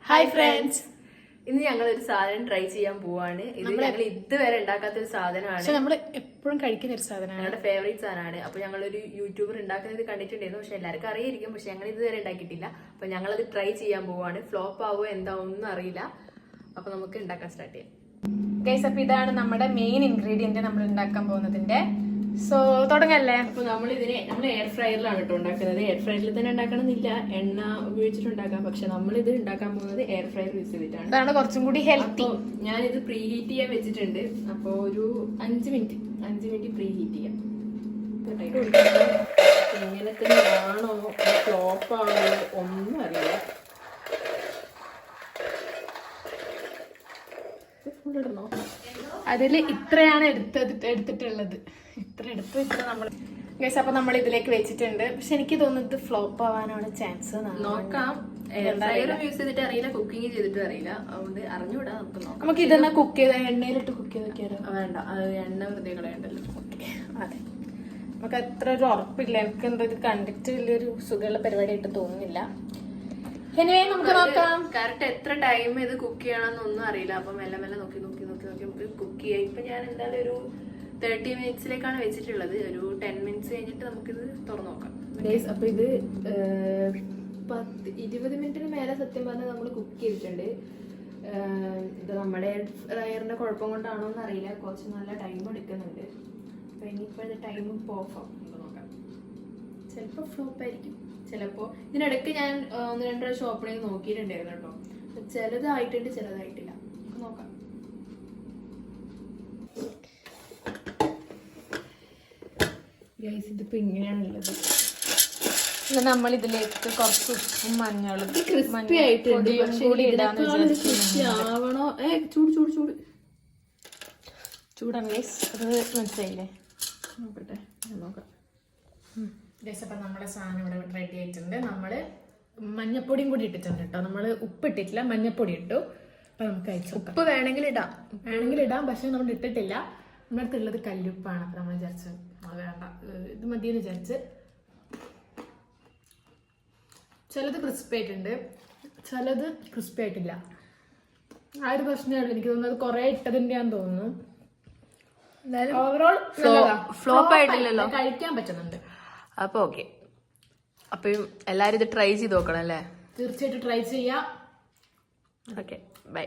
Hi friends, ഇന്ന് ഞങ്ങൾ ഒരു സാധനം ട്രൈ ചെയ്യാൻ പോവാണ്. ഇത് ഞങ്ങൾ ഇതുവരെ ഉണ്ടാക്കാത്ത ഒരു സാധനമാണ്. നമ്മൾ എപ്പോഴും കഴിക്കുന്ന ഒരു സാധനമാണ്, ഞങ്ങളുടെ ഫേവറേറ്റ് സാധനമാണ്. അപ്പൊ ഞങ്ങളൊരു യൂട്യൂബർ ഉണ്ടാക്കുന്നത് കണ്ടിട്ടുണ്ടായിരുന്നു, പക്ഷെ എല്ലാവർക്കും അറിയായിരിക്കും, പക്ഷെ ഞങ്ങൾ ഇതുവരെ ഉണ്ടാക്കിയിട്ടില്ല. അപ്പൊ ഞങ്ങളത് ട്രൈ ചെയ്യാൻ പോവാണ്. ഫ്ലോപ്പ് ആവോ എന്താ ഒന്നും അറിയില്ല. അപ്പൊ നമുക്ക് ഉണ്ടാക്കാൻ സ്റ്റാർട്ട് ചെയ്യാം. ഗൈസ്, അപ്പൊ ഇതാണ് നമ്മുടെ മെയിൻ ഇൻഗ്രീഡിയന്റ് നമ്മൾ ഉണ്ടാക്കാൻ പോകുന്നതിന്റെ. സോ തുടങ്ങല്ലേ. അപ്പൊ നമ്മൾ എയർ ഫ്രയറിലാണ് കേട്ടോ ഉണ്ടാക്കുന്നത്. എയർ ഫ്രയറിൽ തന്നെ ഉണ്ടാക്കണമെന്നില്ല, എണ്ണ ഉപയോഗിച്ചിട്ടുണ്ടാക്കാം. പക്ഷെ നമ്മളിത് ഉണ്ടാക്കാൻ പോകുന്നത് എയർ ഫ്രയർ യൂസ് ചെയ്തിട്ടാണ്. അതാണ് കുറച്ചും കൂടി ഹെൽത്തി. ഞാനിത് പ്രീ ഹീറ്റ് ചെയ്യാൻ വെച്ചിട്ടുണ്ട്. അപ്പൊ ഒരു 5 മിനിറ്റ് പ്രീ ഹീറ്റ് ചെയ്യാം. ഇങ്ങനെ തന്നെയാണോ ഫ്ലോപ്പ് ആണോ ഒന്നും അറിയില്ല. അതില് ഇത്രയാണ് എടുത്തിട്ടുള്ളത്. ഇത്ര എടുത്ത് വെച്ചിട്ട് നമ്മൾ ഗൈസ്. അപ്പൊ നമ്മൾ ഇതിലേക്ക് വെച്ചിട്ടുണ്ട്. പക്ഷെ എനിക്ക് തോന്നുന്നത് ഫ്ലോപ്പ് ആവാനാണ് ചാൻസ്. നോക്കാം. യൂസ് ചെയ്തിട്ട് അറിയില്ല, കുക്കിംഗ് ചെയ്തിട്ട് അറിയില്ല, അതുകൊണ്ട് അറിഞ്ഞൂടാ. നമുക്ക് നോക്കാം. നമുക്ക് ഇതെന്നാ കുക്ക് ചെയ്ത എണ്ണയിലിട്ട് കുക്ക് ചെയ്തൊക്കെയാലോ? വേണ്ട, അത് എണ്ണ വെറുതെ കളയണ്ടല്ലോ. അതെ, നമുക്ക് അത്ര ഒരു ഉറപ്പില്ല. എനിക്ക് എന്താ ഇത് കണ്ടിട്ട് വലിയൊരു സുഖമുള്ള പരിപാടിയായിട്ട് തോന്നുന്നില്ല. എനിവേ നമുക്ക് നോക്കാം. കറക്റ്റ് എത്ര ടൈം ഇത് കുക്ക് ചെയ്യണമെന്നൊന്നും അറിയില്ല. അപ്പൊ മെല്ലെ മെല്ലെ നോക്കി നമുക്ക് കുക്ക് ചെയ്യാം. ഇപ്പൊ ഞാൻ എന്തായാലും ഒരു 30 മിനിറ്റ്സിലേക്കാണ് വെച്ചിട്ടുള്ളത്. ഒരു 10 മിനിറ്റ്സ് കഴിഞ്ഞിട്ട് നമുക്കിത് തുറന്നു നോക്കാം. അപ്പൊ ഇത് 20 മിനിറ്റിന് മേലെ സത്യം പറഞ്ഞാൽ നമ്മൾ കുക്ക് ചെയ്തിട്ടുണ്ട്. ഇത് നമ്മുടെ എയറിന്റെ കുഴപ്പം കൊണ്ടാണോ എന്ന് അറിയില്ല, കുറച്ച് നല്ല ടൈം എടുക്കുന്നുണ്ട്. അപ്പൊ ഇനിയിപ്പോ ഇത് ടൈം ഓഫ് ആവും. നോക്കാം. ചിലപ്പോ ഫ്ലോപ്പ് ആയിരിക്കും, ചിലപ്പോ ഇതിനിടയ്ക്ക് ഞാൻ 1-2 പ്രാവശ്യം ഓപ്പൺ ചെയ്ത് നോക്കിയിട്ടുണ്ടായിരുന്നു കേട്ടോ. ചിലതായിട്ടുണ്ട്, ചിലതായിട്ടില്ല. നോക്കാം. ഗൈസ്, ഇതിപ്പോ ഇങ്ങനെയാണുള്ളത്. നമ്മൾ ഇതിലേക്ക് കുറച്ച് ഉപ്പും മഞ്ഞളും ക്രിസ്പി ആയിട്ടുണ്ട്. ആവണോ? ചൂടാണ് ഗൈസ്. അത് മനസ്സിലായില്ലേ? നോക്കട്ടെ, നോക്കാം. ഗൈസ്, അപ്പൊ നമ്മളെ സാധനം ഇവിടെ റെഡി ആയിട്ടുണ്ട്. നമ്മള് മഞ്ഞപ്പൊടിയും കൂടി ഇട്ടിട്ടുണ്ട് കേട്ടോ. നമ്മള് ഉപ്പ് ഇട്ടിട്ടില്ല, മഞ്ഞപ്പൊടി ഇട്ടു. അപ്പൊ നമുക്ക് ഉപ്പ് വേണമെങ്കിൽ ഇടാം, പക്ഷെ നമ്മൾ ഇട്ടിട്ടില്ല. നമ്മുടെ അടുത്തുള്ളത് കല്ലുപ്പാണ്. അപ്പൊ നമ്മൾ വിചാരിച്ചു അത് വേണ്ട, ഇത് മതിയെന്ന് വിചാരിച്ച്. ചിലത് ക്രിസ്പി ആയിട്ടുണ്ട്, ചിലത് ക്രിസ്പി ആയിട്ടില്ല. ആ ഒരു പ്രശ്നമേ ഉള്ളൂ. എനിക്ക് തോന്നുന്നത് കുറെ ഇട്ടതിൻ്റെയാന്ന് തോന്നുന്നു. ഓവറോൾ ഫ്ലോപ്പ് ആയിട്ടില്ലല്ലോ, കഴിക്കാൻ പറ്റുന്നുണ്ട്. അപ്പൊ ഓക്കെ. അപ്പം എല്ലാരും ഇത് ട്രൈ ചെയ്ത് നോക്കണം അല്ലേ? തീർച്ചയായിട്ടും ട്രൈ ചെയ്യാം. Okay, by.